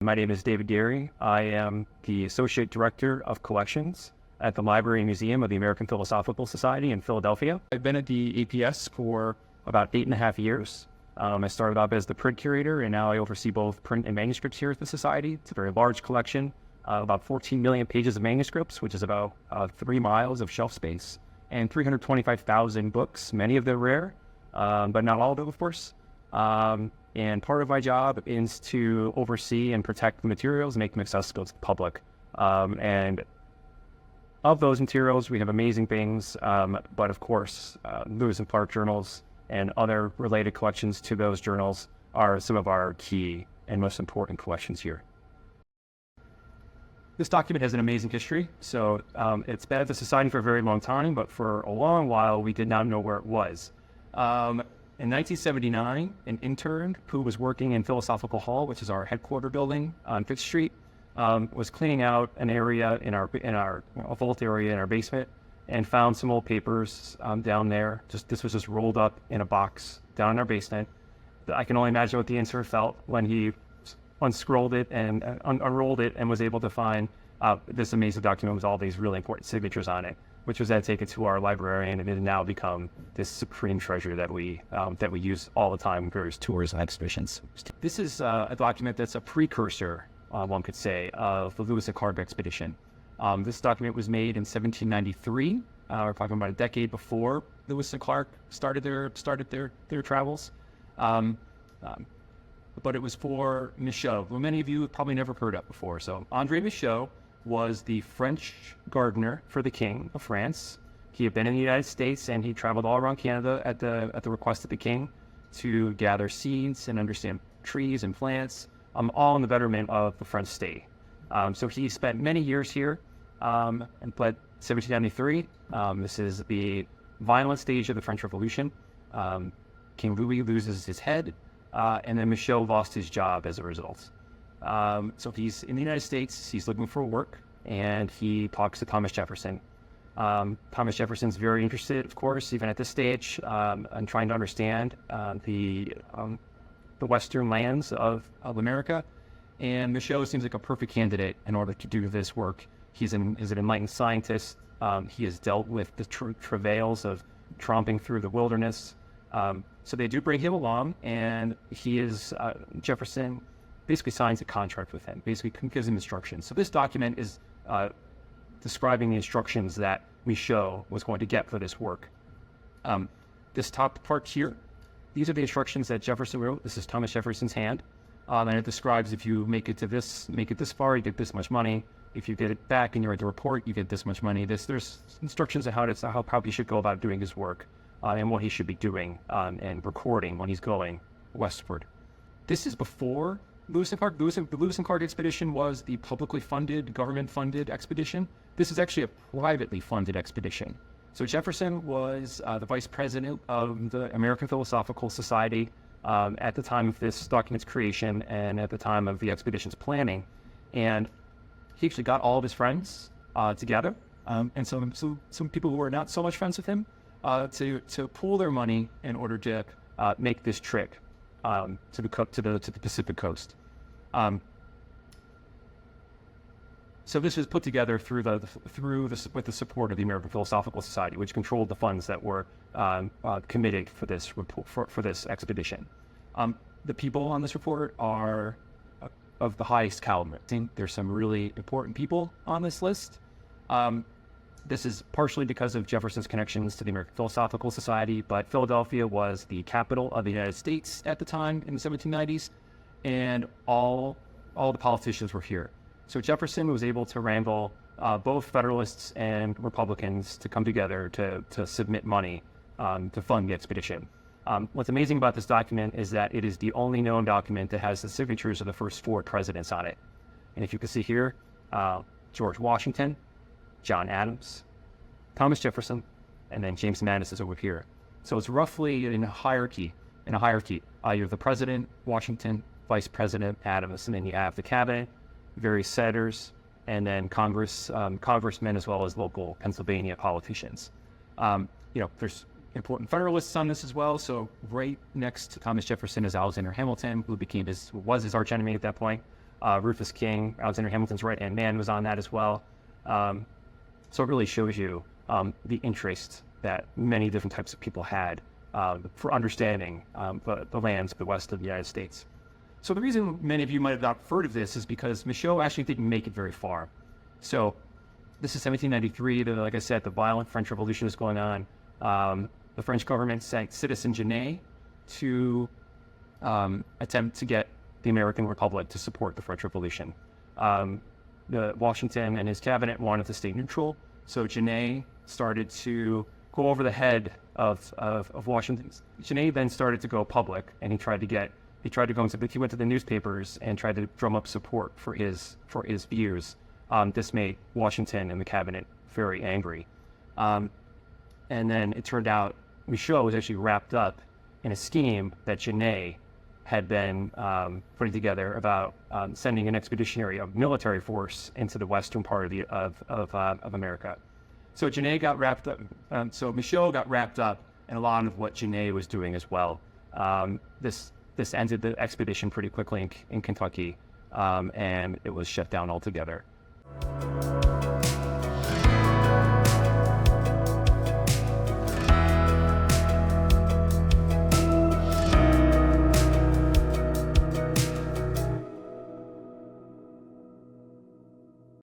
My name is David Geary. I am the Associate Director of Collections at the Library and Museum of the American Philosophical Society in Philadelphia. I've been at the APS for about 8.5 years. I started off as the print curator, and now I oversee both print and manuscripts here at the Society. It's a very large collection, about 14 million pages of manuscripts, which is about 3 miles of shelf space, and 325,000 books, many of them rare, but not all of them, of course. And part of my job is to oversee and protect the materials, make them accessible to the public. And of those materials, we have amazing things, but of course, Lewis and Clark journals and other related collections to those journals are some of our key and most important collections here. This document has an amazing history. So it's been at the Society for a very long time, but for a long while, we did not know where it was. In 1979, an intern who was working in Philosophical Hall, which is our headquarter building on 5th Street, was cleaning out an area in our vault area in our basement, and found some old papers down there. This was just rolled up in a box down in our basement. I can only imagine what the intern felt when he unscrolled it and unrolled it and was able to find this amazing document with all these really important signatures on it, which was then taken to our librarian, and it has now become this supreme treasure that we use all the time in various tours and exhibitions. This is a document that's a precursor, one could say, of the Lewis and Clark expedition. This document was made in 1793. We're talking about a decade before Lewis and Clark started their travels. But it was for Michaux, who many of you have probably never heard of before. So André Michaux was the French gardener for the King of France. He had been in the United States, and he traveled all around Canada at the request of the King to gather seeds and understand trees and plants, all in the betterment of the French state. So he spent many years here, but 1793, this is the violent stage of the French Revolution. King Louis loses his head, and then Michaux lost his job as a result. So he's in the United States, he's looking for work, and he talks to Thomas Jefferson. Thomas Jefferson's very interested, of course, even at this stage, in trying to understand the western lands of America. And Michaux seems like a perfect candidate in order to do this work. He's an enlightened scientist. He has dealt with the travails of tromping through the wilderness. So they do bring him along, and Jefferson basically signs a contract with him, basically gives him instructions. So this document is describing the instructions that Michaux was going to get for this work. This top part here, these are the instructions that Jefferson wrote. This is Thomas Jefferson's hand. And it describes, if you make it this far, you get this much money. If you get it back and you write the report, you get this much money. There's instructions on how he should go about doing his work, and what he should be doing and recording when he's going westward. This is before Lewis and Clark. The Lewis and Clark expedition was the publicly funded, government-funded expedition. This is actually a privately funded expedition. So Jefferson was the vice president of the American Philosophical Society at the time of this document's creation and at the time of the expedition's planning. And he actually got all of his friends together, and some people who were not so much friends with him, to pool their money in order to make this trip to the Pacific coast. So this was put together with the support of the American Philosophical Society, which controlled the funds that were committed for this expedition. The people on this report are of the highest caliber. There's some really important people on this list. This is partially because of Jefferson's connections to the American Philosophical Society, but Philadelphia was the capital of the United States at the time in the 1790s, and all the politicians were here. So Jefferson was able to wrangle both Federalists and Republicans to come together to submit money to fund the expedition. What's amazing about this document is that it is the only known document that has the signatures of the first 4 presidents on it. And if you can see here, George Washington, John Adams, Thomas Jefferson, and then James Madison is over here. So it's roughly in a hierarchy. You have the president, Washington, vice president, Adams, and then you have the cabinet, various senators, and then congressmen, as well as local Pennsylvania politicians. There's important Federalists on this as well. So right next to Thomas Jefferson is Alexander Hamilton, who was his archenemy at that point. Rufus King, Alexander Hamilton's right-hand man, was on that as well. So it really shows you the interest that many different types of people had for understanding the lands of the west of the United States. So the reason many of you might have not heard of this is because Michaux actually didn't make it very far. So this is 1793. Like I said, the violent French Revolution is going on. The French government sent Citizen Genet to attempt to get the American Republic to support the French Revolution. Washington and his cabinet wanted to stay neutral, so Genet started to go over the head of Washington. Genet then started to go public, and he went to the newspapers and tried to drum up support for his views. This made Washington and the cabinet very angry. And then it turned out Michaux was actually wrapped up in a scheme that Genet had been putting together about sending an expeditionary military force into the western part of America. So Genet got wrapped up. So Michaux got wrapped up in a lot of what Genet was doing as well. This ended the expedition pretty quickly in Kentucky, and it was shut down altogether.